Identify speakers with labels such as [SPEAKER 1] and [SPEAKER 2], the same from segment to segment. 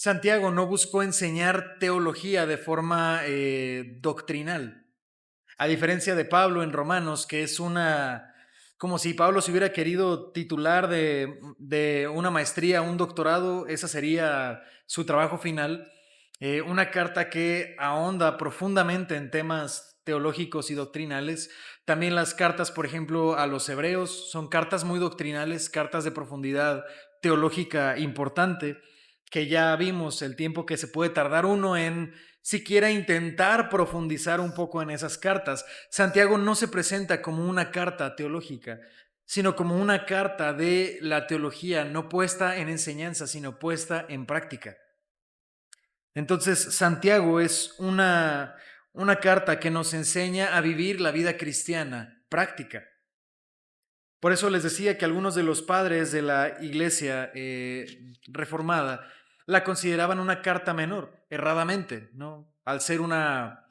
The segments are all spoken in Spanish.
[SPEAKER 1] Santiago no buscó enseñar teología de forma doctrinal, a diferencia de Pablo en Romanos, que es como si Pablo se hubiera querido titular de una maestría, un doctorado, esa sería su trabajo final. Una carta que ahonda profundamente en temas teológicos y doctrinales. También las cartas, por ejemplo, a los hebreos, son cartas muy doctrinales, cartas de profundidad teológica importante, que ya vimos el tiempo que se puede tardar uno en siquiera intentar profundizar un poco en esas cartas. Santiago no se presenta como una carta teológica, sino como una carta de la teología, no puesta en enseñanza, sino puesta en práctica. Entonces, Santiago es una carta que nos enseña a vivir la vida cristiana práctica. Por eso les decía que algunos de los padres de la iglesia reformada la consideraban una carta menor, erradamente, ¿no? Al ser una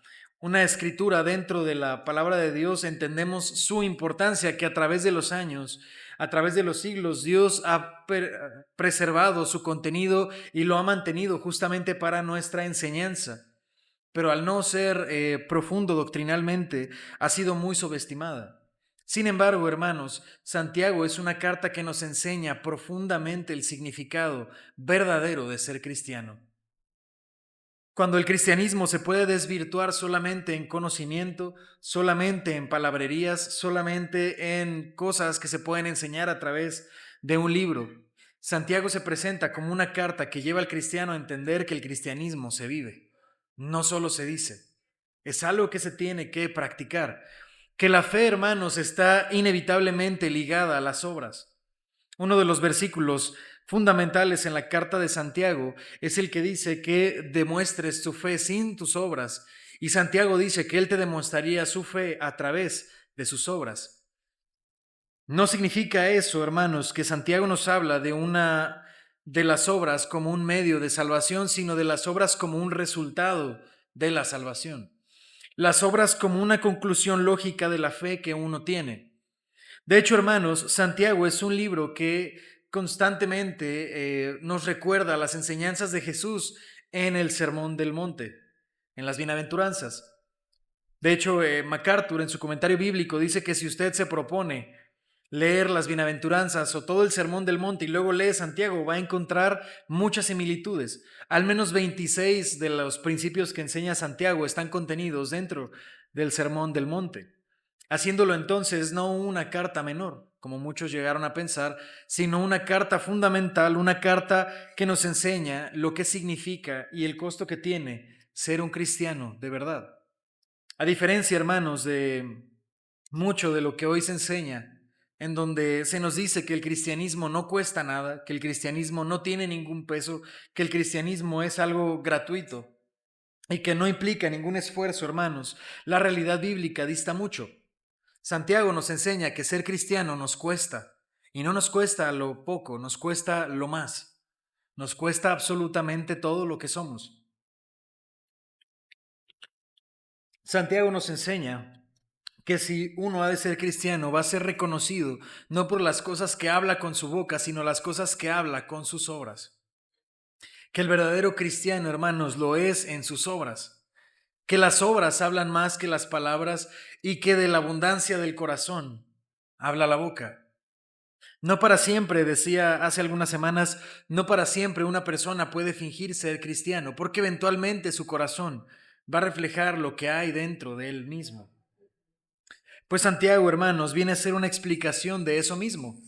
[SPEAKER 1] escritura dentro de la palabra de Dios, entendemos su importancia, que a través de los años, a través de los siglos, Dios ha preservado su contenido y lo ha mantenido justamente para nuestra enseñanza. Pero al no ser profundo doctrinalmente, ha sido muy subestimada. Sin embargo, hermanos, Santiago es una carta que nos enseña profundamente el significado verdadero de ser cristiano. Cuando el cristianismo se puede desvirtuar solamente en conocimiento, solamente en palabrerías, solamente en cosas que se pueden enseñar a través de un libro, Santiago se presenta como una carta que lleva al cristiano a entender que el cristianismo se vive, no solo se dice, es algo que se tiene que practicar, que la fe, hermanos, está inevitablemente ligada a las obras. Uno de los versículos fundamentales en la carta de Santiago es el que dice que demuestres tu fe sin tus obras. Y Santiago dice que él te demostraría su fe a través de sus obras. No significa eso, hermanos, que Santiago nos habla de las obras como un medio de salvación, sino de las obras como un resultado de la salvación. Las obras como una conclusión lógica de la fe que uno tiene. De hecho, hermanos, Santiago es un libro que constantemente nos recuerda las enseñanzas de Jesús en el Sermón del Monte, en las bienaventuranzas. De hecho, MacArthur en su comentario bíblico dice que si usted se propone leer las bienaventuranzas o todo el Sermón del Monte y luego lee Santiago, va a encontrar muchas similitudes. Al menos 26 de los principios que enseña Santiago están contenidos dentro del Sermón del Monte, haciéndolo entonces no una carta menor, como muchos llegaron a pensar, sino una carta fundamental, una carta que nos enseña lo que significa y el costo que tiene ser un cristiano de verdad. A diferencia, hermanos, de mucho de lo que hoy se enseña, en donde se nos dice que el cristianismo no cuesta nada, que el cristianismo no tiene ningún peso, que el cristianismo es algo gratuito y que no implica ningún esfuerzo, hermanos, la realidad bíblica dista mucho. Santiago nos enseña que ser cristiano nos cuesta, y no nos cuesta lo poco, nos cuesta lo más, nos cuesta absolutamente todo lo que somos. Santiago nos enseña que si uno ha de ser cristiano, va a ser reconocido no por las cosas que habla con su boca, sino las cosas que habla con sus obras. Que el verdadero cristiano, hermanos, lo es en sus obras. Que las obras hablan más que las palabras y que de la abundancia del corazón habla la boca. No para siempre, decía hace algunas semanas, no para siempre una persona puede fingir ser cristiano, porque eventualmente su corazón va a reflejar lo que hay dentro de él mismo. Pues Santiago, hermanos, viene a ser una explicación de eso mismo,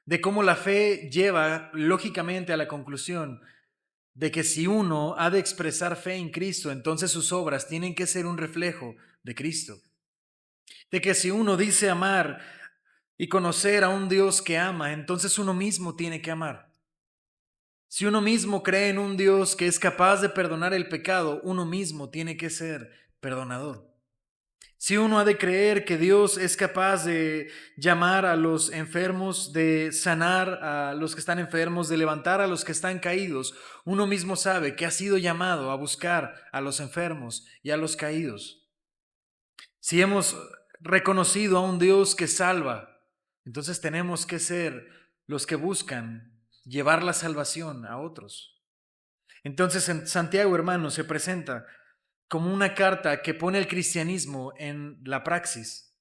[SPEAKER 1] de cómo la fe lleva lógicamente a la conclusión de que si uno ha de expresar fe en Cristo, entonces sus obras tienen que ser un reflejo de Cristo. De que si uno dice amar y conocer a un Dios que ama, entonces uno mismo tiene que amar. Si uno mismo cree en un Dios que es capaz de perdonar el pecado, uno mismo tiene que ser perdonador. Si uno ha de creer que Dios es capaz de llamar a los enfermos, de sanar a los que están enfermos, de levantar a los que están caídos, uno mismo sabe que ha sido llamado a buscar a los enfermos y a los caídos. Si hemos reconocido a un Dios que salva, entonces tenemos que ser los que buscan llevar la salvación a otros. Entonces, en Santiago, hermanos, se presenta como una carta que pone el cristianismo en la praxis.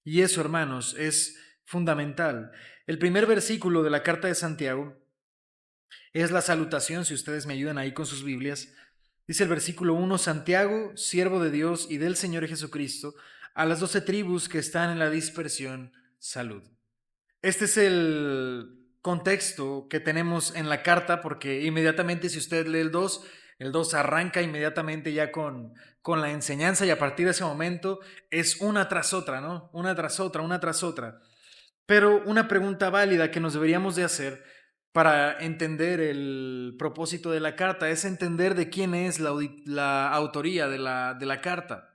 [SPEAKER 1] Y eso, hermanos, es fundamental. El primer versículo de la carta de Santiago es la salutación, si ustedes me ayudan ahí con sus Biblias. Dice el versículo 1, Santiago, siervo de Dios y del Señor Jesucristo, a las 12 tribus que están en la dispersión, salud. Este es el contexto que tenemos en la carta, porque inmediatamente si usted lee el 2 arranca inmediatamente ya con la enseñanza, y a partir de ese momento es una tras otra, ¿no? Una tras otra, una tras otra. Pero una pregunta válida que nos deberíamos de hacer para entender el propósito de la carta es entender de quién es la autoría de la carta.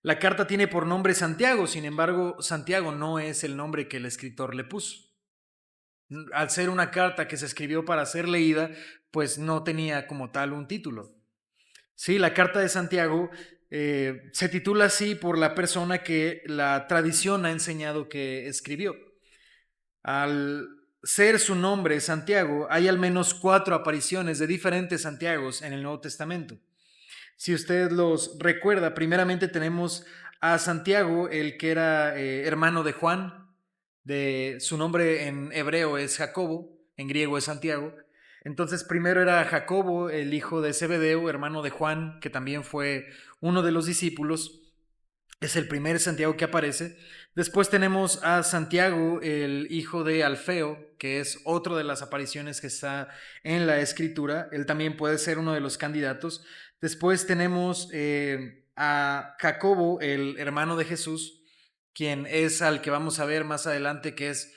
[SPEAKER 1] La carta tiene por nombre Santiago, sin embargo, Santiago no es el nombre que el escritor le puso. Al ser una carta que se escribió para ser leída, pues no tenía como tal un título. Sí, la carta de Santiago se titula así por la persona que la tradición ha enseñado que escribió. Al ser su nombre Santiago, hay al menos 4 apariciones de diferentes Santiagos en el Nuevo Testamento. Si usted los recuerda, primeramente tenemos a Santiago, el que era hermano de Juan, su nombre en hebreo es Jacobo, en griego es Santiago. Entonces primero era Jacobo, el hijo de Zebedeo, hermano de Juan, que también fue uno de los discípulos. Es el primer Santiago que aparece. Después tenemos a Santiago, el hijo de Alfeo, que es otro de las apariciones que está en la escritura. Él también puede ser uno de los candidatos. Después tenemos a Jacobo, el hermano de Jesús, quien es al que vamos a ver más adelante, que es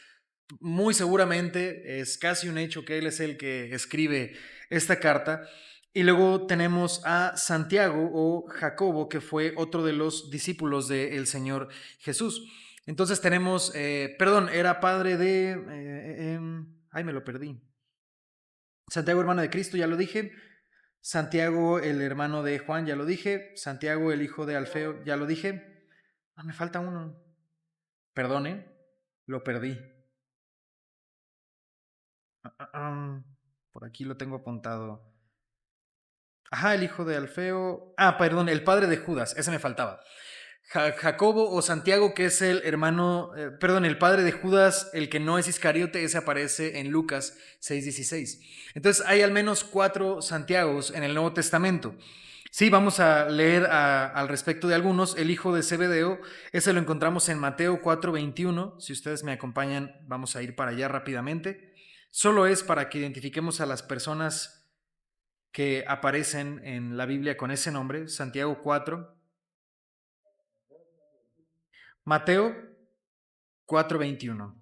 [SPEAKER 1] muy seguramente, es casi un hecho que él es el que escribe esta carta. Y luego tenemos a Santiago o Jacobo, que fue otro de los discípulos del Señor Jesús. Entonces tenemos, perdón, era padre de... ay, me lo perdí. Santiago, hermano de Cristo, ya lo dije. Santiago, el hermano de Juan, ya lo dije. Santiago, el hijo de Alfeo, ya lo dije. Ah, me falta uno. Perdone, lo perdí. Por aquí lo tengo apuntado. Ajá, el hijo de Alfeo. Ah, perdón, el padre de Judas, ese me faltaba. Jacobo o Santiago, que es el hermano, perdón, el padre de Judas, el que no es Iscariote, ese aparece en Lucas 6:16. Entonces hay al menos 4 Santiagos en el Nuevo Testamento. Sí, vamos a leer al respecto de algunos. El hijo de Zebedeo, ese lo encontramos en Mateo 4:21. Si ustedes me acompañan, vamos a ir para allá rápidamente. Solo es para que identifiquemos a las personas que aparecen en la Biblia con ese nombre, Santiago 4. Mateo 4:21.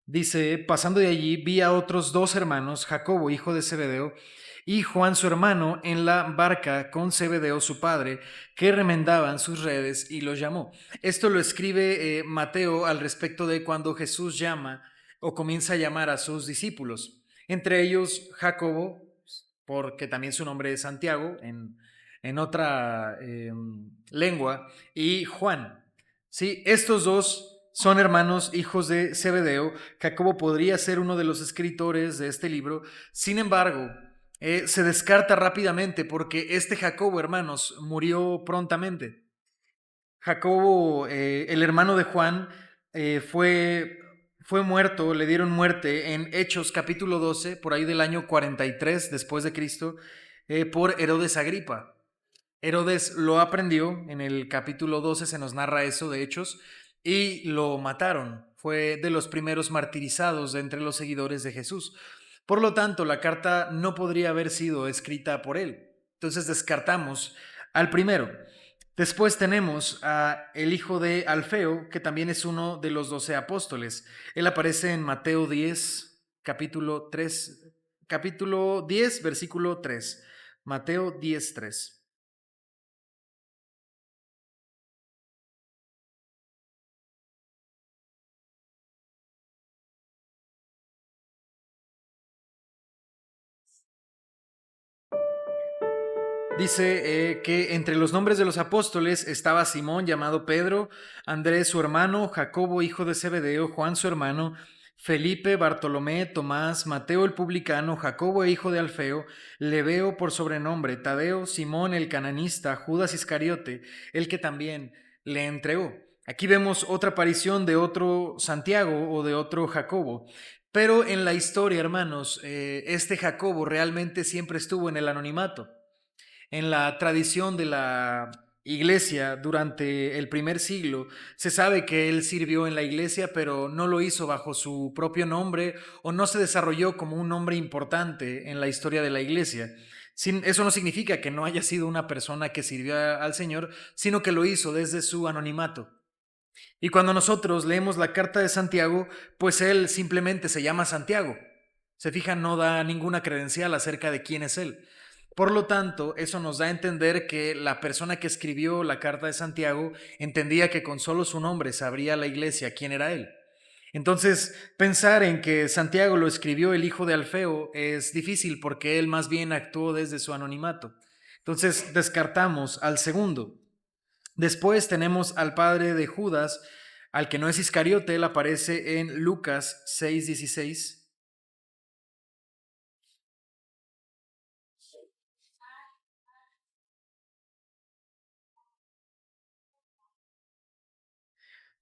[SPEAKER 1] Dice, pasando de allí, vi a otros 2 hermanos, Jacobo, hijo de Zebedeo, y Juan, su hermano, en la barca con Zebedeo, su padre, que remendaban sus redes, y los llamó. Esto lo escribe Mateo al respecto de cuando Jesús llama o comienza a llamar a sus discípulos. Entre ellos, Jacobo, porque también su nombre es Santiago en otra lengua, y Juan. ¿Sí? Estos 2 son hermanos, hijos de Zebedeo. Jacobo podría ser uno de los escritores de este libro. Sin embargo, se descarta rápidamente porque este Jacobo, hermanos, murió prontamente. Jacobo, el hermano de Juan, fue muerto, le dieron muerte en Hechos capítulo 12, por ahí del año 43 después de Cristo, por Herodes Agripa. Herodes lo aprendió, en el capítulo 12 se nos narra eso de Hechos, y lo mataron. Fue de los primeros martirizados de entre los seguidores de Jesús. Por lo tanto, la carta no podría haber sido escrita por él. Entonces descartamos al primero. Después tenemos a el hijo de Alfeo, que también es uno de los 12 apóstoles. Él aparece en Mateo 10, capítulo 3, capítulo 10, versículo 3. Mateo 10, 3. Dice que entre los nombres de los apóstoles estaba Simón, llamado Pedro, Andrés su hermano, Jacobo hijo de Zebedeo, Juan su hermano, Felipe, Bartolomé, Tomás, Mateo el publicano, Jacobo hijo de Alfeo, Lebeo por sobrenombre, Tadeo, Simón el cananista, Judas Iscariote, el que también le entregó. Aquí vemos otra aparición de otro Santiago o de otro Jacobo. Pero en la historia, hermanos, este Jacobo realmente siempre estuvo en el anonimato. En la tradición de la iglesia durante el primer siglo, se sabe que él sirvió en la iglesia, pero no lo hizo bajo su propio nombre o no se desarrolló como un nombre importante en la historia de la iglesia. Eso no significa que no haya sido una persona que sirvió al Señor, sino que lo hizo desde su anonimato. Y cuando nosotros leemos la carta de Santiago, pues él simplemente se llama Santiago. Se fijan, no da ninguna credencial acerca de quién es él. Por lo tanto, eso nos da a entender que la persona que escribió la carta de Santiago entendía que con solo su nombre sabría la iglesia quién era él. Entonces, pensar en que Santiago lo escribió el hijo de Alfeo es difícil porque él más bien actuó desde su anonimato. Entonces, descartamos al segundo. Después tenemos al padre de Judas, al que no es Iscariote, él aparece en Lucas 6:16.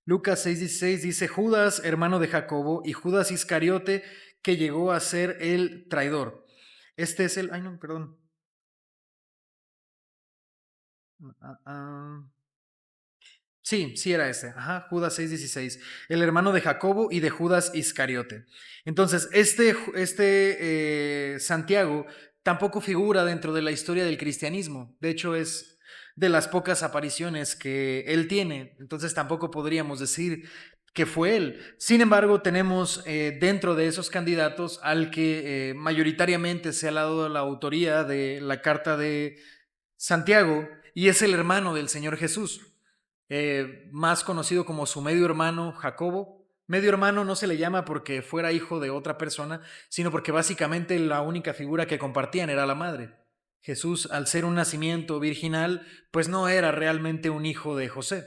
[SPEAKER 1] Lucas 6:16 dice: Judas, hermano de Jacobo, y Judas Iscariote, que llegó a ser el traidor. Este es el... Ay, no, perdón. Ah, ah. Sí, sí era ese. Ajá, Judas 6:16. El hermano de Jacobo y de Judas Iscariote. Entonces, Santiago tampoco figura dentro de la historia del cristianismo. De hecho, es de las pocas apariciones que él tiene. Entonces, tampoco podríamos decir que fue él. Sin embargo, tenemos dentro de esos candidatos al que mayoritariamente se ha dado la autoría de la carta de Santiago, y es el hermano del Señor Jesús, más conocido como su medio hermano Jacobo. Medio hermano no se le llama porque fuera hijo de otra persona, sino porque básicamente la única figura que compartían era la madre. Jesús, al ser un nacimiento virginal, pues no era realmente un hijo de José.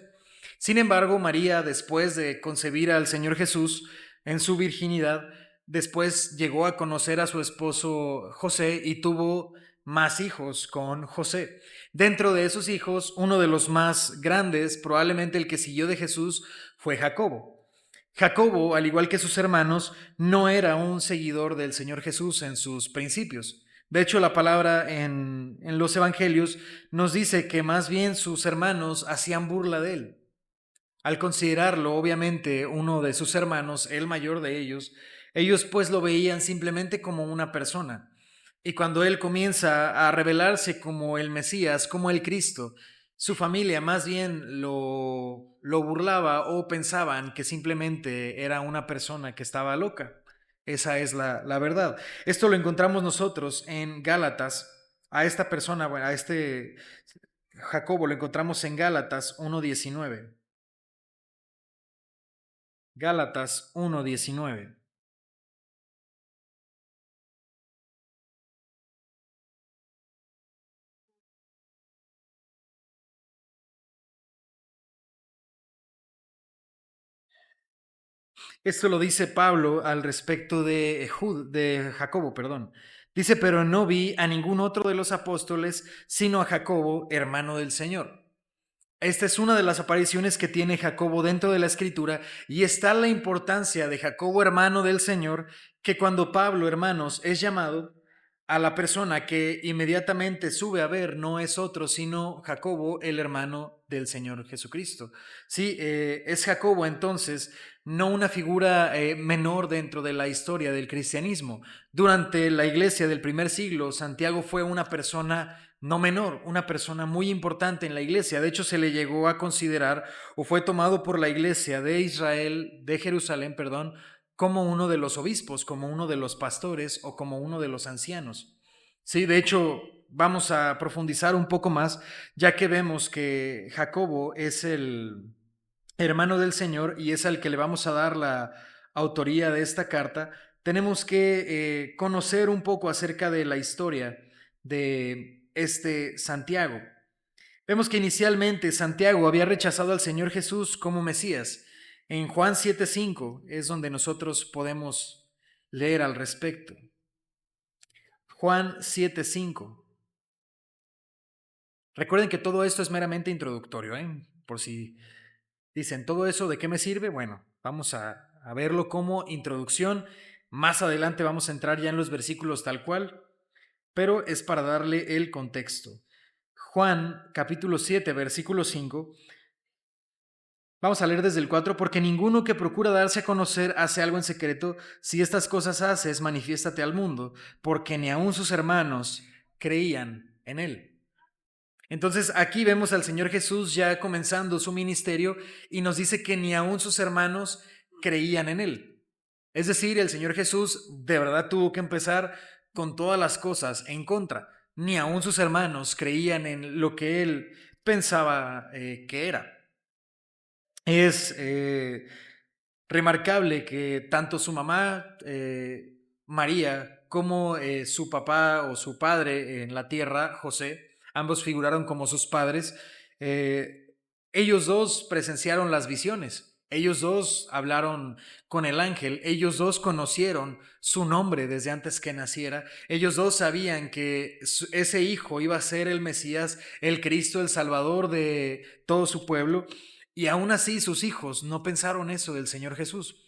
[SPEAKER 1] Sin embargo, María, después de concebir al Señor Jesús en su virginidad, después llegó a conocer a su esposo José y tuvo más hijos con José. Dentro de esos hijos, uno de los más grandes, probablemente el que siguió de Jesús, fue Jacobo. Jacobo, al igual que sus hermanos, no era un seguidor del Señor Jesús en sus principios. De hecho, la palabra en los evangelios nos dice que más bien sus hermanos hacían burla de él. Al considerarlo, obviamente, uno de sus hermanos, el mayor de ellos pues lo veían simplemente como una persona. Y cuando él comienza a revelarse como el Mesías, como el Cristo, su familia más bien lo burlaba o pensaban que simplemente era una persona que estaba loca. Esa es la verdad. Esto lo encontramos nosotros en Gálatas. A esta persona, bueno, a este Jacobo lo encontramos en Gálatas 1:19. Gálatas 1:19. Esto lo dice Pablo al respecto de Jacobo, perdón. Dice, pero no vi a ningún otro de los apóstoles, sino a Jacobo, hermano del Señor. Esta es una de las apariciones que tiene Jacobo dentro de la escritura y está la importancia de Jacobo, hermano del Señor, que cuando Pablo, hermanos, es llamado, a la persona que inmediatamente sube a ver no es otro sino Jacobo, el hermano del Señor Jesucristo. Sí, es Jacobo entonces no una figura menor dentro de la historia del cristianismo. Durante la iglesia del primer siglo, Santiago fue una persona no menor, una persona muy importante en la iglesia. De hecho, se le llegó a considerar o fue tomado por la iglesia de Israel, de Jerusalén, perdón, como uno de los obispos, como uno de los pastores o como uno de los ancianos. Sí, de hecho, vamos a profundizar un poco más, ya que vemos que Jacobo es el hermano del Señor y es al que le vamos a dar la autoría de esta carta. Tenemos que conocer un poco acerca de la historia de este Santiago. Vemos que inicialmente Santiago había rechazado al Señor Jesús como Mesías. En Juan 7:5 es donde nosotros podemos leer al respecto. Juan 7:5. Recuerden que todo esto es meramente introductorio, ¿eh? Por si dicen, ¿todo eso de qué me sirve? Bueno, vamos a verlo como introducción. Más adelante vamos a entrar ya en los versículos tal cual, pero es para darle el contexto. Juan capítulo 7, versículo 5. Vamos a leer desde el 4, porque ninguno que procura darse a conocer hace algo en secreto. Si estas cosas haces, manifiéstate al mundo, porque ni aun sus hermanos creían en él. Entonces aquí vemos al Señor Jesús ya comenzando su ministerio y nos dice que ni aun sus hermanos creían en él. Es decir, el Señor Jesús de verdad tuvo que empezar con todas las cosas en contra. Ni aun sus hermanos creían en lo que él pensaba que era. Es remarcable que tanto su mamá, María, como su papá o su padre en la tierra, José, ambos figuraron como sus padres. Ellos dos presenciaron las visiones, ellos dos hablaron con el ángel, ellos dos conocieron su nombre desde antes que naciera, ellos dos sabían que ese hijo iba a ser el Mesías, el Cristo, el Salvador de todo su pueblo. Y aún así sus hijos no pensaron eso del Señor Jesús.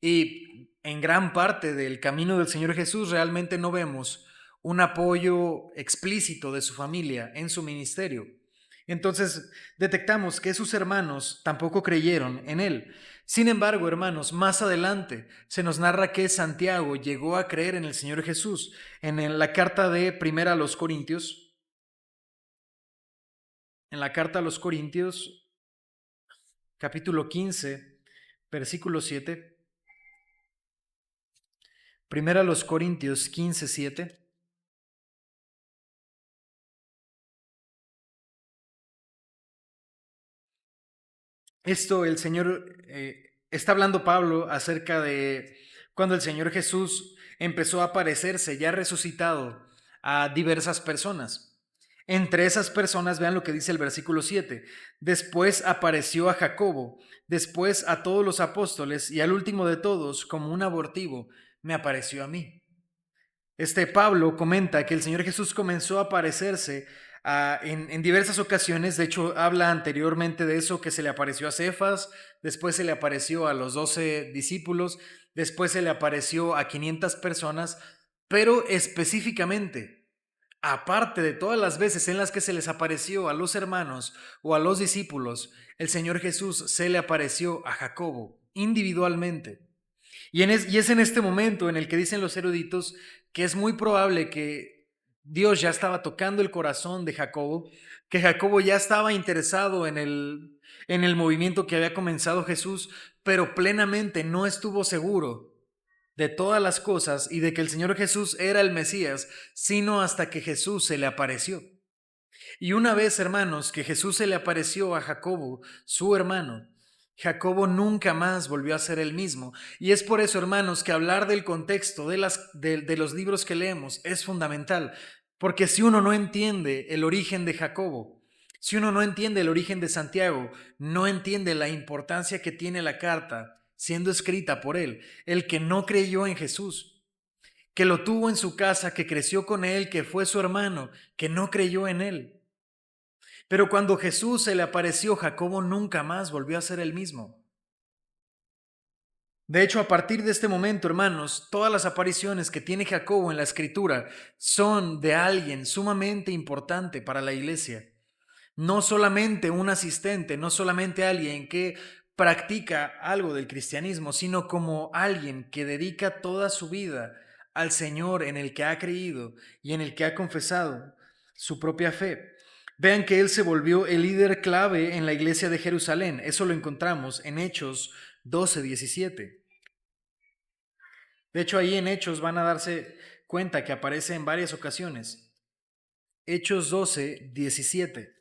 [SPEAKER 1] Y en gran parte del camino del Señor Jesús realmente no vemos un apoyo explícito de su familia en su ministerio. Entonces detectamos que sus hermanos tampoco creyeron en él. Sin embargo, hermanos, más adelante se nos narra que Santiago llegó a creer en el Señor Jesús. En la carta de Primera a los Corintios, en la carta a los Corintios, capítulo 15, versículo 7. Primera a los Corintios 15:7. Esto el Señor, está hablando Pablo acerca de cuando el Señor Jesús empezó a aparecerse ya resucitado a diversas personas. Entre esas personas, vean lo que dice el versículo 7. Después apareció a Jacobo, después a todos los apóstoles y al último de todos, como un abortivo, me apareció a mí. Pablo comenta que el Señor Jesús comenzó a aparecerse en diversas ocasiones. De hecho, habla anteriormente de eso, que se le apareció a Cefas, después se le apareció a los 12 discípulos, después se le apareció a 500 personas, pero específicamente, aparte de todas las veces en las que se les apareció a los hermanos o a los discípulos, el Señor Jesús se le apareció a Jacobo individualmente. Y es en este momento en el que dicen los eruditos que es muy probable que Dios ya estaba tocando el corazón de Jacobo, que Jacobo ya estaba interesado en el movimiento que había comenzado Jesús, pero plenamente no estuvo seguro de todas las cosas y de que el Señor Jesús era el Mesías, sino hasta que Jesús se le apareció. Y una vez, hermanos, que Jesús se le apareció a Jacobo, su hermano, Jacobo nunca más volvió a ser el mismo. Y es por eso, hermanos, que hablar del contexto de los libros que leemos es fundamental. Porque si uno no entiende el origen de Jacobo, si uno no entiende el origen de Santiago, no entiende la importancia que tiene la carta siendo escrita por él, el que no creyó en Jesús, que lo tuvo en su casa, que creció con él, que fue su hermano, que no creyó en él. Pero cuando Jesús se le apareció, Jacobo nunca más volvió a ser el mismo. De hecho, a partir de este momento, hermanos, todas las apariciones que tiene Jacobo en la escritura son de alguien sumamente importante para la iglesia. No solamente un asistente, no solamente alguien que practica algo del cristianismo, sino como alguien que dedica toda su vida al Señor en el que ha creído y en el que ha confesado su propia fe. Vean que él se volvió el líder clave en la iglesia de Jerusalén. Eso lo encontramos en Hechos 12:17. De hecho, ahí en Hechos van a darse cuenta que aparece en varias ocasiones. Hechos 12:17.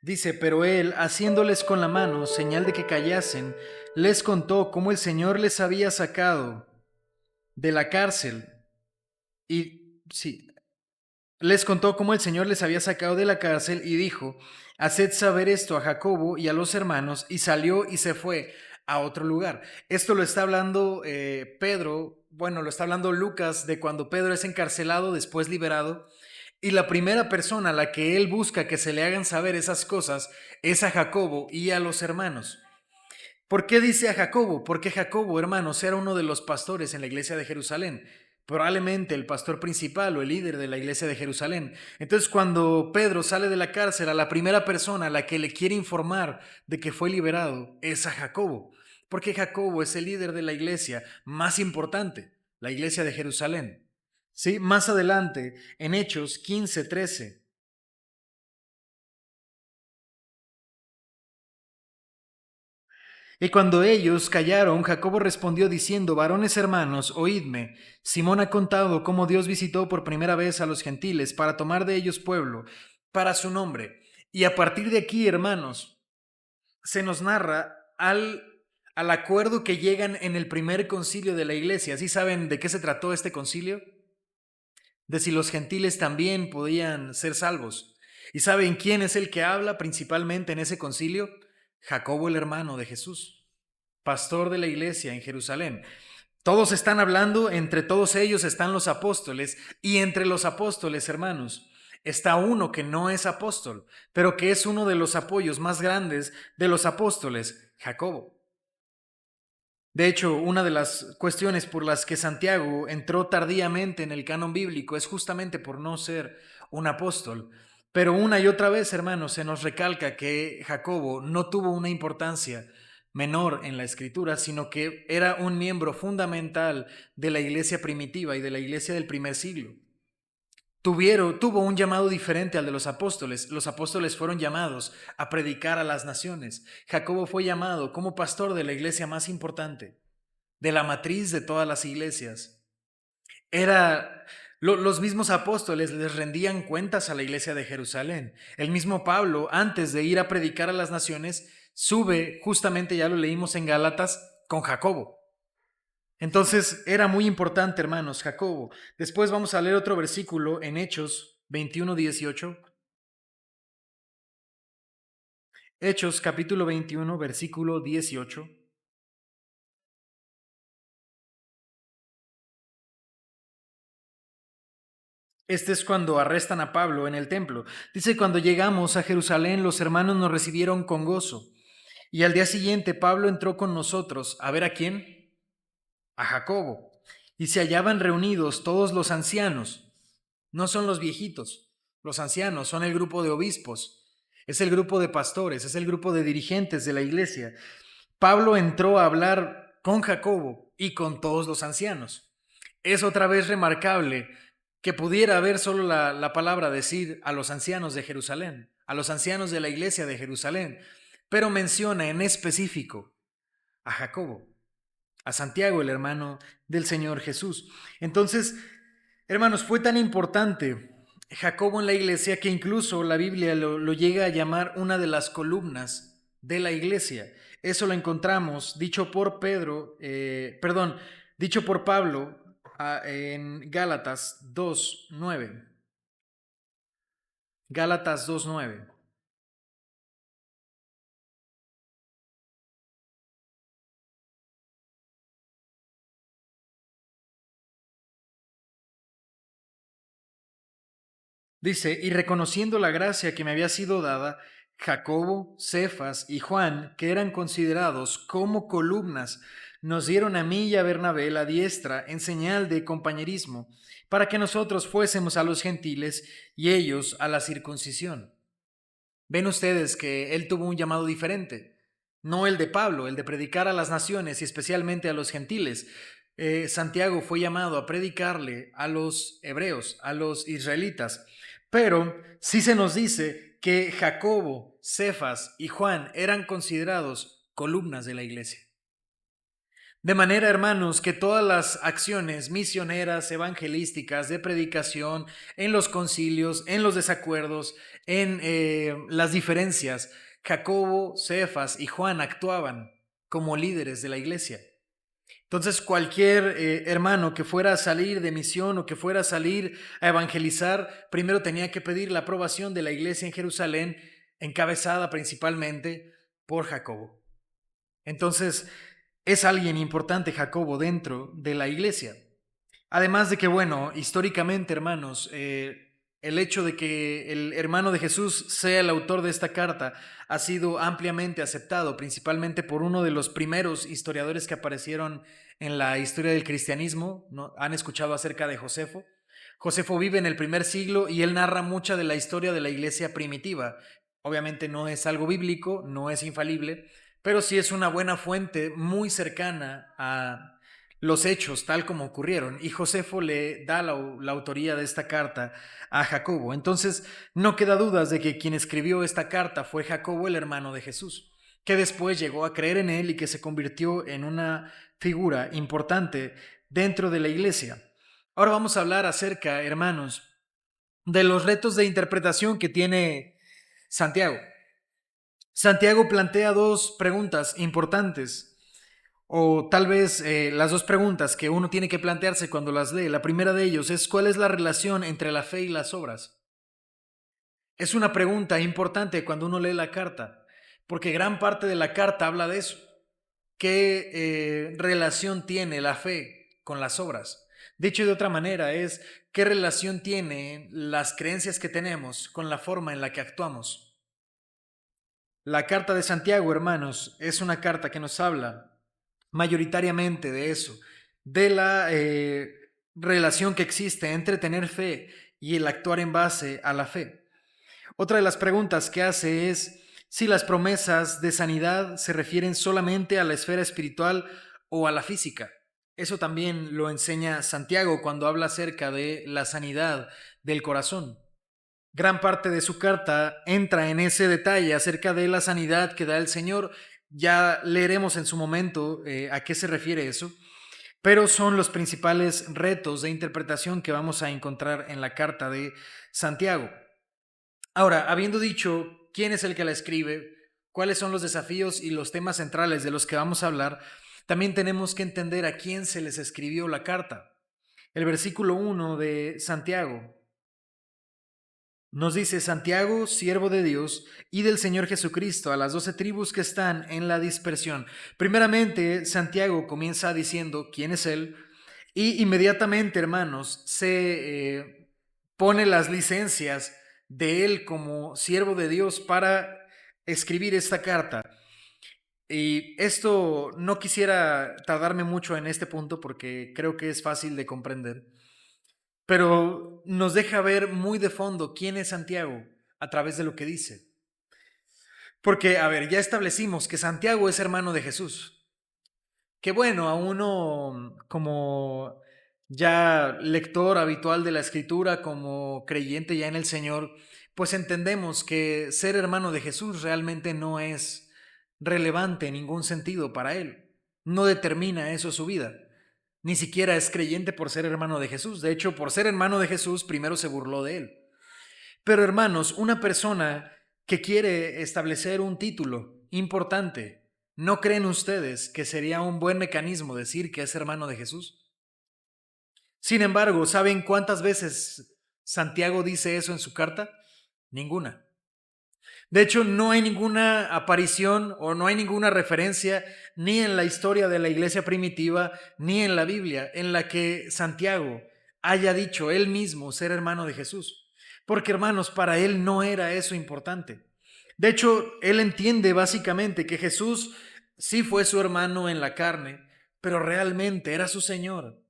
[SPEAKER 1] Dice, pero él, haciéndoles con la mano señal de que callasen, les contó cómo el Señor les había sacado de la cárcel. Y sí, les contó cómo el Señor les había sacado de la cárcel y dijo: haced saber esto a Jacobo y a los hermanos, y salió y se fue a otro lugar. Esto lo está hablando Pedro, bueno, lo está hablando Lucas de cuando Pedro es encarcelado, después liberado, y la primera persona a la que él busca que se le hagan saber esas cosas es a Jacobo y a los hermanos. ¿Por qué dice a Jacobo? Porque Jacobo, hermanos, era uno de los pastores en la iglesia de Jerusalén, probablemente el pastor principal o el líder de la iglesia de Jerusalén. Entonces, cuando Pedro sale de la cárcel, a la primera persona a la que le quiere informar de que fue liberado es a Jacobo, porque Jacobo es el líder de la iglesia más importante, la iglesia de Jerusalén. ¿Sí? Más adelante, en Hechos 15:13. Y cuando ellos callaron, Jacobo respondió diciendo: varones hermanos, oídme. Simón ha contado cómo Dios visitó por primera vez a los gentiles para tomar de ellos pueblo para su nombre. Y a partir de aquí, hermanos, se nos narra al acuerdo que llegan en el primer concilio de la iglesia. ¿Sí saben de qué se trató este concilio? De si los gentiles también podían ser salvos. ¿Y saben quién es el que habla principalmente en ese concilio? Jacobo, el hermano de Jesús, pastor de la iglesia en Jerusalén. Todos están hablando, entre todos ellos están los apóstoles, y entre los apóstoles, hermanos, está uno que no es apóstol, pero que es uno de los apoyos más grandes de los apóstoles, Jacobo. De hecho, una de las cuestiones por las que Santiago entró tardíamente en el canon bíblico es justamente por no ser un apóstol. Pero una y otra vez, hermanos, se nos recalca que Jacobo no tuvo una importancia menor en la escritura, sino que era un miembro fundamental de la iglesia primitiva y de la iglesia del primer siglo. Tuvo un llamado diferente al de los apóstoles. Los apóstoles fueron llamados a predicar a las naciones. Jacobo fue llamado como pastor de la iglesia más importante, de la matriz de todas las iglesias. Los mismos apóstoles les rendían cuentas a la iglesia de Jerusalén. El mismo Pablo, antes de ir a predicar a las naciones, sube, justamente ya lo leímos en Gálatas, con Jacobo. Entonces era muy importante, hermanos, Jacobo. Después vamos a leer otro versículo en Hechos 21:18. Hechos capítulo 21, versículo 18. Este es cuando arrestan a Pablo en el templo. Dice: cuando llegamos a Jerusalén, los hermanos nos recibieron con gozo. Y al día siguiente Pablo entró con nosotros. ¿A ver a quién? A Jacobo. Y se hallaban reunidos todos los ancianos. No son los viejitos, los ancianos, son el grupo de obispos. Es el grupo de pastores, es el grupo de dirigentes de la iglesia. Pablo entró a hablar con Jacobo y con todos los ancianos. Es otra vez remarcable que pudiera haber solo la palabra decir a los ancianos de Jerusalén, a los ancianos de la iglesia de Jerusalén, pero menciona en específico a Jacobo, a Santiago, el hermano del Señor Jesús. Entonces, hermanos, fue tan importante Jacobo en la iglesia que incluso la Biblia lo llega a llamar una de las columnas de la iglesia. Eso lo encontramos dicho por dicho por Pablo en Gálatas 2:9. Gálatas 2:9. Dice: y reconociendo la gracia que me había sido dada, Jacobo, Cefas y Juan, que eran considerados como columnas, nos dieron a mí y a Bernabé la diestra en señal de compañerismo, para que nosotros fuésemos a los gentiles y ellos a la circuncisión. Ven ustedes que él tuvo un llamado diferente, no el de Pablo, el de predicar a las naciones y especialmente a los gentiles. Santiago fue llamado a predicarle a los hebreos, a los israelitas, pero sí se nos dice que Jacobo, Cefas y Juan eran considerados columnas de la iglesia. De manera, hermanos, que todas las acciones misioneras, evangelísticas, de predicación, en los concilios, en los desacuerdos, en las diferencias, Jacobo, Cefas y Juan actuaban como líderes de la iglesia. Entonces, cualquier hermano que fuera a salir de misión o que fuera a salir a evangelizar, primero tenía que pedir la aprobación de la iglesia en Jerusalén, encabezada principalmente por Jacobo. Entonces, es alguien importante Jacobo dentro de la iglesia. Además de que, bueno, históricamente, hermanos, el hecho de que el hermano de Jesús sea el autor de esta carta ha sido ampliamente aceptado, principalmente por uno de los primeros historiadores que aparecieron en la historia del cristianismo. ¿No? Han escuchado acerca de Josefo. Josefo vive en el primer siglo y él narra mucha de la historia de la iglesia primitiva. Obviamente no es algo bíblico, no es infalible, pero sí es una buena fuente muy cercana a los hechos tal como ocurrieron, y Josefo le da la autoría de esta carta a Jacobo. Entonces, no queda dudas de que quien escribió esta carta fue Jacobo, el hermano de Jesús, que después llegó a creer en él y que se convirtió en una figura importante dentro de la iglesia. Ahora vamos a hablar acerca, hermanos, de los retos de interpretación que tiene Santiago. Santiago plantea dos preguntas importantes, o tal vez las dos preguntas que uno tiene que plantearse cuando las lee. La primera de ellos es: ¿cuál es la relación entre la fe y las obras? Es una pregunta importante cuando uno lee la carta, porque gran parte de la carta habla de eso. ¿Qué relación tiene la fe con las obras? Dicho de otra manera, es: ¿qué relación tienen las creencias que tenemos con la forma en la que actuamos? La carta de Santiago, hermanos, es una carta que nos habla mayoritariamente de eso, de la relación que existe entre tener fe y el actuar en base a la fe. Otra de las preguntas que hace es si las promesas de sanidad se refieren solamente a la esfera espiritual o a la física. Eso también lo enseña Santiago cuando habla acerca de la sanidad del corazón. Gran parte de su carta entra en ese detalle acerca de la sanidad que da el Señor. Ya leeremos en su momento a qué se refiere eso, pero son los principales retos de interpretación que vamos a encontrar en la carta de Santiago. Ahora, habiendo dicho quién es el que la escribe, cuáles son los desafíos y los temas centrales de los que vamos a hablar, también tenemos que entender a quién se les escribió la carta. El versículo 1 de Santiago nos dice: Santiago, siervo de Dios y del Señor Jesucristo, a las 12 tribus que están en la dispersión. Primeramente, Santiago comienza diciendo quién es él, y inmediatamente, hermanos, se pone las licencias de él como siervo de Dios para escribir esta carta. Y esto no quisiera tardarme mucho en este punto porque creo que es fácil de comprender, pero nos deja ver muy de fondo quién es Santiago a través de lo que dice. Porque, a ver, ya establecimos que Santiago es hermano de Jesús. Que bueno, a uno como ya lector habitual de la Escritura, como creyente ya en el Señor, pues entendemos que ser hermano de Jesús realmente no es relevante en ningún sentido para él. No determina eso su vida. Ni siquiera es creyente por ser hermano de Jesús. De hecho, por ser hermano de Jesús, primero se burló de él. Pero hermanos, una persona que quiere establecer un título importante, ¿no creen ustedes que sería un buen mecanismo decir que es hermano de Jesús? Sin embargo, ¿saben cuántas veces Santiago dice eso en su carta? Ninguna. De hecho, no hay ninguna aparición o no hay ninguna referencia ni en la historia de la iglesia primitiva ni en la Biblia en la que Santiago haya dicho él mismo ser hermano de Jesús. Porque, hermanos, para él no era eso importante. De hecho, él entiende básicamente que Jesús sí fue su hermano en la carne, pero realmente era su Señor.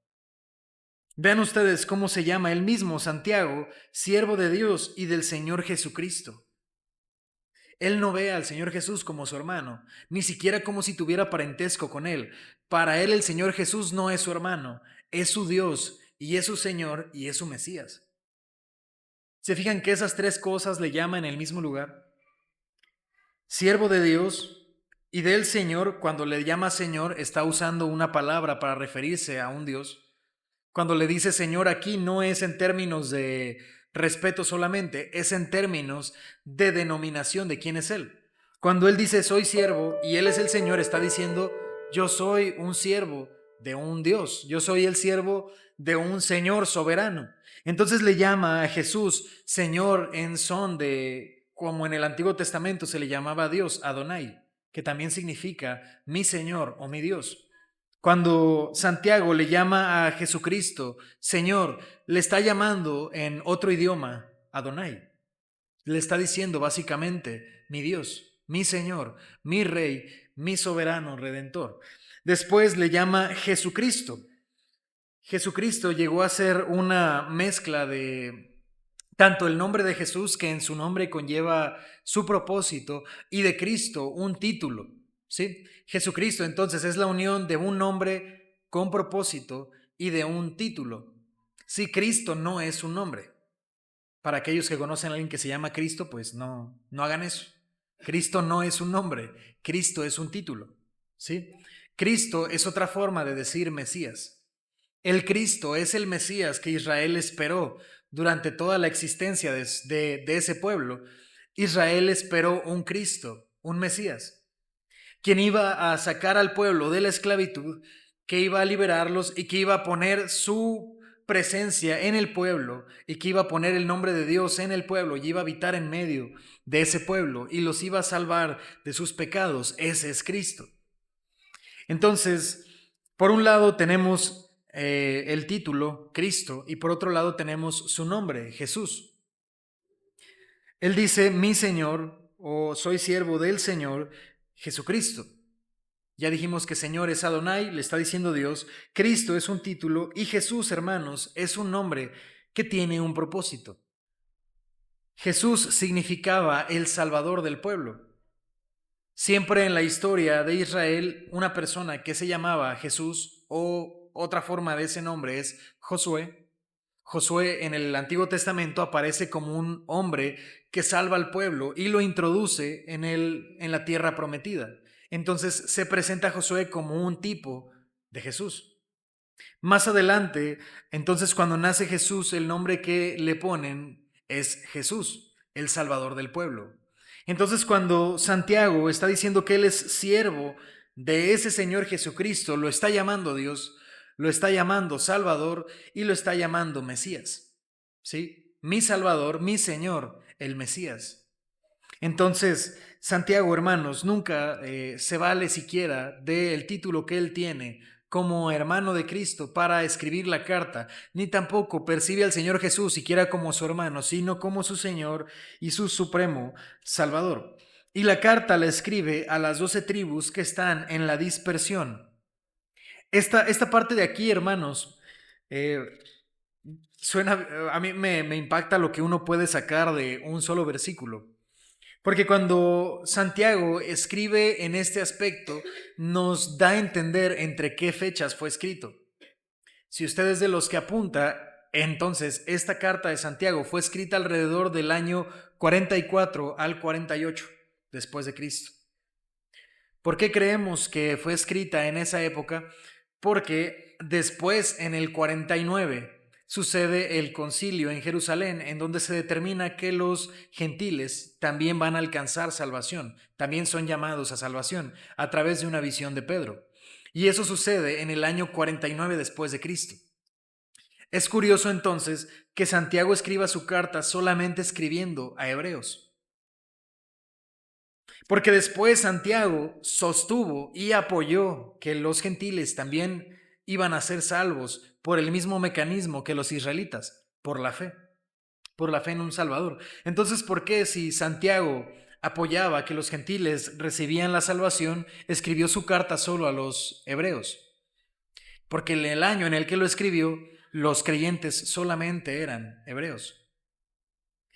[SPEAKER 1] Vean ustedes cómo se llama él mismo: Santiago, siervo de Dios y del Señor Jesucristo. Él no ve al Señor Jesús como su hermano, ni siquiera como si tuviera parentesco con él. Para él el Señor Jesús no es su hermano, es su Dios y es su Señor y es su Mesías. ¿Se fijan que esas tres cosas le llaman en el mismo lugar? Siervo de Dios y del Señor. Cuando le llama Señor, está usando una palabra para referirse a un Dios. Cuando le dice Señor aquí, no es en términos de respeto solamente, es en términos de denominación de quién es Él. Cuando Él dice soy siervo y Él es el Señor, está diciendo yo soy un siervo de un Dios, yo soy el siervo de un Señor soberano. Entonces le llama a Jesús Señor en son de, como en el Antiguo Testamento se le llamaba a Dios, Adonai, que también significa mi Señor o mi Dios. Cuando Santiago le llama a Jesucristo Señor, le está llamando en otro idioma Adonai. Le está diciendo básicamente mi Dios, mi Señor, mi Rey, mi soberano redentor. Después le llama Jesucristo. Jesucristo llegó a ser una mezcla de tanto el nombre de Jesús, que en su nombre conlleva su propósito, y de Cristo, un título. ¿Sí? Jesucristo entonces es la unión de un nombre con propósito y de un título. Sí, Cristo no es un nombre. Para aquellos que conocen a alguien que se llama Cristo, pues no hagan eso. Cristo no es un nombre, Cristo es un título. ¿Sí? Cristo es otra forma de decir Mesías. El Cristo es el Mesías que Israel esperó durante toda la existencia de ese pueblo. Israel esperó un Cristo, un Mesías, quien iba a sacar al pueblo de la esclavitud, que iba a liberarlos y que iba a poner su presencia en el pueblo y que iba a poner el nombre de Dios en el pueblo y iba a habitar en medio de ese pueblo y los iba a salvar de sus pecados. Ese es Cristo. Entonces, por un lado tenemos el título, Cristo, y por otro lado tenemos su nombre, Jesús. Él dice, mi Señor, o soy siervo del Señor Jesucristo. Ya dijimos que Señor es Adonai, le está diciendo Dios, Cristo es un título y Jesús, hermanos, es un nombre que tiene un propósito. Jesús significaba el Salvador del pueblo. Siempre en la historia de Israel, una persona que se llamaba Jesús o otra forma de ese nombre es Josué. Josué en el Antiguo Testamento aparece como un hombre que salva al pueblo y lo introduce en la tierra prometida. Entonces se presenta a Josué como un tipo de Jesús. Más adelante, entonces cuando nace Jesús, el nombre que le ponen es Jesús, el Salvador del pueblo. Entonces cuando Santiago está diciendo que él es siervo de ese Señor Jesucristo, lo está llamando Dios, lo está llamando Salvador y lo está llamando Mesías. ¿Sí? Mi Salvador, mi Señor, el Mesías. Entonces, Santiago, hermanos, nunca se vale siquiera del título que él tiene como hermano de Cristo para escribir la carta, ni tampoco percibe al Señor Jesús siquiera como su hermano, sino como su Señor y su supremo Salvador. Y la carta la escribe a las 12 tribus que están en la dispersión. Esta parte de aquí, hermanos, eh, suena, a mí me impacta lo que uno puede sacar de un solo versículo. Porque cuando Santiago escribe en este aspecto, nos da a entender entre qué fechas fue escrito. Si usted es de los que apunta, entonces esta carta de Santiago fue escrita alrededor del año 44 al 48 después de Cristo. ¿Por qué creemos que fue escrita en esa época? Porque después, en el 49, sucede el concilio en Jerusalén, en donde se determina que los gentiles también van a alcanzar salvación, también son llamados a salvación a través de una visión de Pedro. Y eso sucede en el año 49 después de Cristo. Es curioso entonces que Santiago escriba su carta solamente escribiendo a hebreos. Porque después Santiago sostuvo y apoyó que los gentiles también iban a ser salvos por el mismo mecanismo que los israelitas, por la fe en un Salvador. Entonces, ¿por qué si Santiago apoyaba que los gentiles recibían la salvación, escribió su carta solo a los hebreos? Porque en el año en el que lo escribió, los creyentes solamente eran hebreos.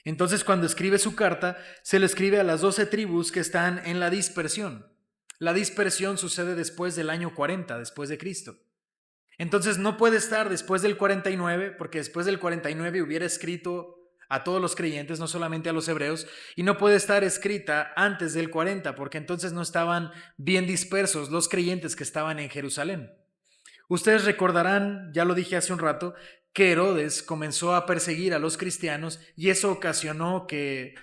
[SPEAKER 1] Entonces, cuando escribe su carta, se lo escribe a las 12 tribus que están en la dispersión. La dispersión sucede después del año 40, después de Cristo. Entonces, no puede estar después del 49, porque después del 49 hubiera escrito a todos los creyentes, no solamente a los hebreos, y no puede estar escrita antes del 40, porque entonces no estaban bien dispersos los creyentes que estaban en Jerusalén. Ustedes recordarán, ya lo dije hace un rato, que Herodes comenzó a perseguir a los cristianos y eso ocasionó que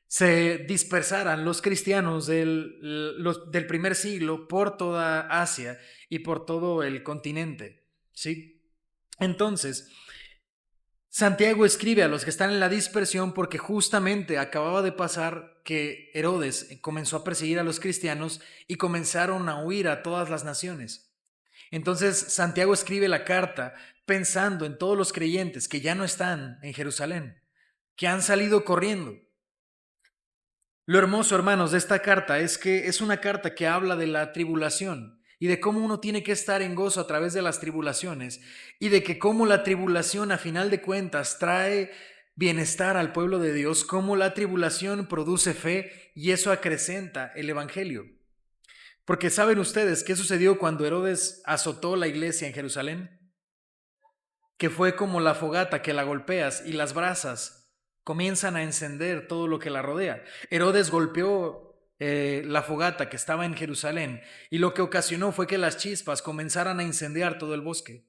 [SPEAKER 1] se dispersaran los cristianos del primer siglo por toda Asia y por todo el continente, ¿sí? Entonces, Santiago escribe a los que están en la dispersión porque justamente acababa de pasar que Herodes comenzó a perseguir a los cristianos y comenzaron a huir a todas las naciones. Entonces Santiago escribe la carta pensando en todos los creyentes que ya no están en Jerusalén, que han salido corriendo. Lo hermoso, hermanos, de esta carta es que es una carta que habla de la tribulación y de cómo uno tiene que estar en gozo a través de las tribulaciones y de que cómo la tribulación a final de cuentas trae bienestar al pueblo de Dios, cómo la tribulación produce fe y eso acrecenta el evangelio. Porque ¿saben ustedes qué sucedió cuando Herodes azotó la iglesia en Jerusalén? Que fue como la fogata que la golpeas y las brasas comienzan a encender todo lo que la rodea. Herodes golpeó la fogata que estaba en Jerusalén y lo que ocasionó fue que las chispas comenzaran a incendiar todo el bosque.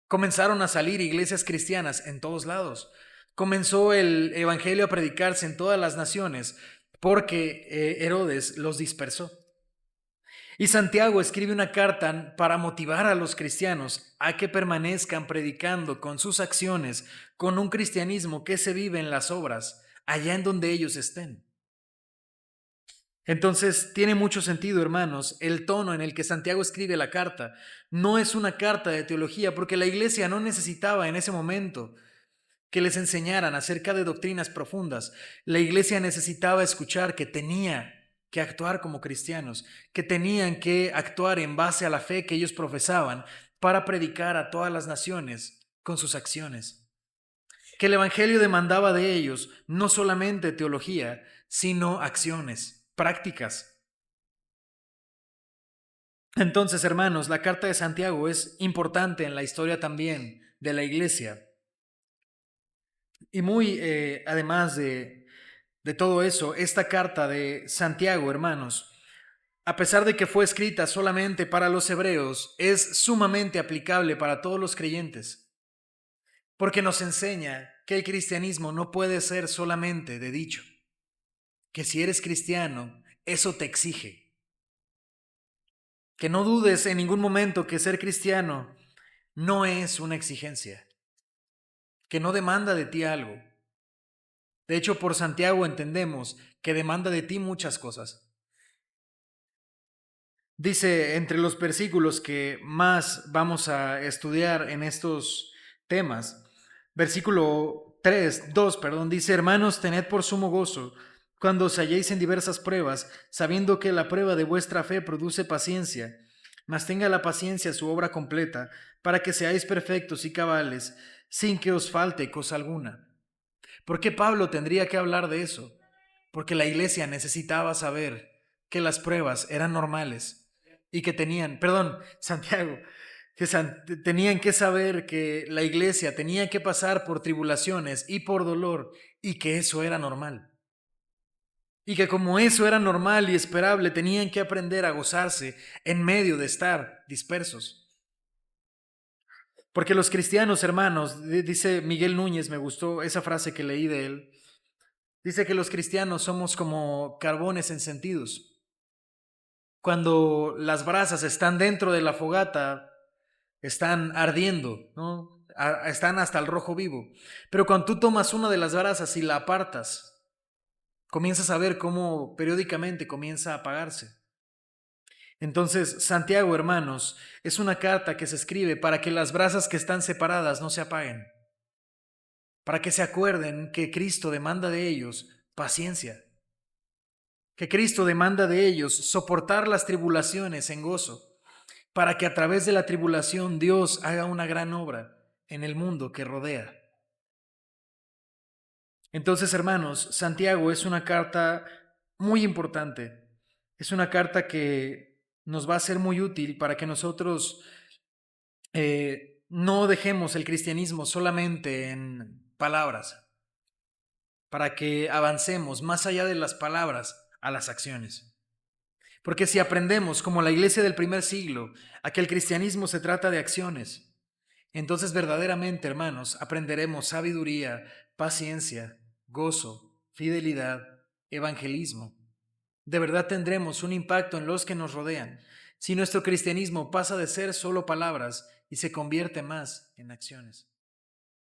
[SPEAKER 1] Comenzaron a salir iglesias cristianas en todos lados. Comenzó el evangelio a predicarse en todas las naciones porque Herodes los dispersó. Y Santiago escribe una carta para motivar a los cristianos a que permanezcan predicando con sus acciones, con un cristianismo que se vive en las obras, allá en donde ellos estén. Entonces, tiene mucho sentido, hermanos, el tono en el que Santiago escribe la carta. No es una carta de teología, porque la iglesia no necesitaba en ese momento que les enseñaran acerca de doctrinas profundas. La iglesia necesitaba escuchar que tenía que actuar como cristianos, que tenían que actuar en base a la fe que ellos profesaban para predicar a todas las naciones con sus acciones. Que el evangelio demandaba de ellos no solamente teología, sino acciones, prácticas. Entonces, hermanos, la carta de Santiago es importante en la historia también de la iglesia. Y muy, además de todo eso, esta carta de Santiago, hermanos, a pesar de que fue escrita solamente para los hebreos, es sumamente aplicable para todos los creyentes, porque nos enseña que el cristianismo no puede ser solamente de dicho, que si eres cristiano, eso te exige, que no dudes en ningún momento que ser cristiano no es una exigencia, que no demanda de ti algo. De hecho, por Santiago entendemos que demanda de ti muchas cosas. Dice entre los versículos que más vamos a estudiar en estos temas, versículo 2, perdón, dice: hermanos, tened por sumo gozo cuando os halléis en diversas pruebas, sabiendo que la prueba de vuestra fe produce paciencia, mas tenga la paciencia su obra completa, para que seáis perfectos y cabales, sin que os falte cosa alguna. ¿Por qué Pablo tendría que hablar de eso? Porque la iglesia necesitaba saber que las pruebas eran normales y que tenían, perdón, Santiago, que tenían que saber que la iglesia tenía que pasar por tribulaciones y por dolor y que eso era normal. Y que como eso era normal y esperable, tenían que aprender a gozarse en medio de estar dispersos. Porque los cristianos, hermanos, dice Miguel Núñez, me gustó esa frase que leí de él, dice que los cristianos somos como carbones encendidos. Cuando las brasas están dentro de la fogata, están ardiendo, ¿no? Están hasta el rojo vivo. Pero cuando tú tomas una de las brasas y la apartas, comienzas a ver cómo periódicamente comienza a apagarse. Entonces, Santiago, hermanos, es una carta que se escribe para que las brasas que están separadas no se apaguen, para que se acuerden que Cristo demanda de ellos paciencia, que Cristo demanda de ellos soportar las tribulaciones en gozo, para que a través de la tribulación Dios haga una gran obra en el mundo que rodea. Entonces, hermanos, Santiago es una carta muy importante. Es una carta que nos va a ser muy útil para que nosotros no dejemos el cristianismo solamente en palabras, para que avancemos más allá de las palabras a las acciones. Porque si aprendemos, como la iglesia del primer siglo, a que el cristianismo se trata de acciones, entonces verdaderamente, hermanos, aprenderemos sabiduría, paciencia, gozo, fidelidad, evangelismo. De verdad tendremos un impacto en los que nos rodean si nuestro cristianismo pasa de ser solo palabras y se convierte más en acciones.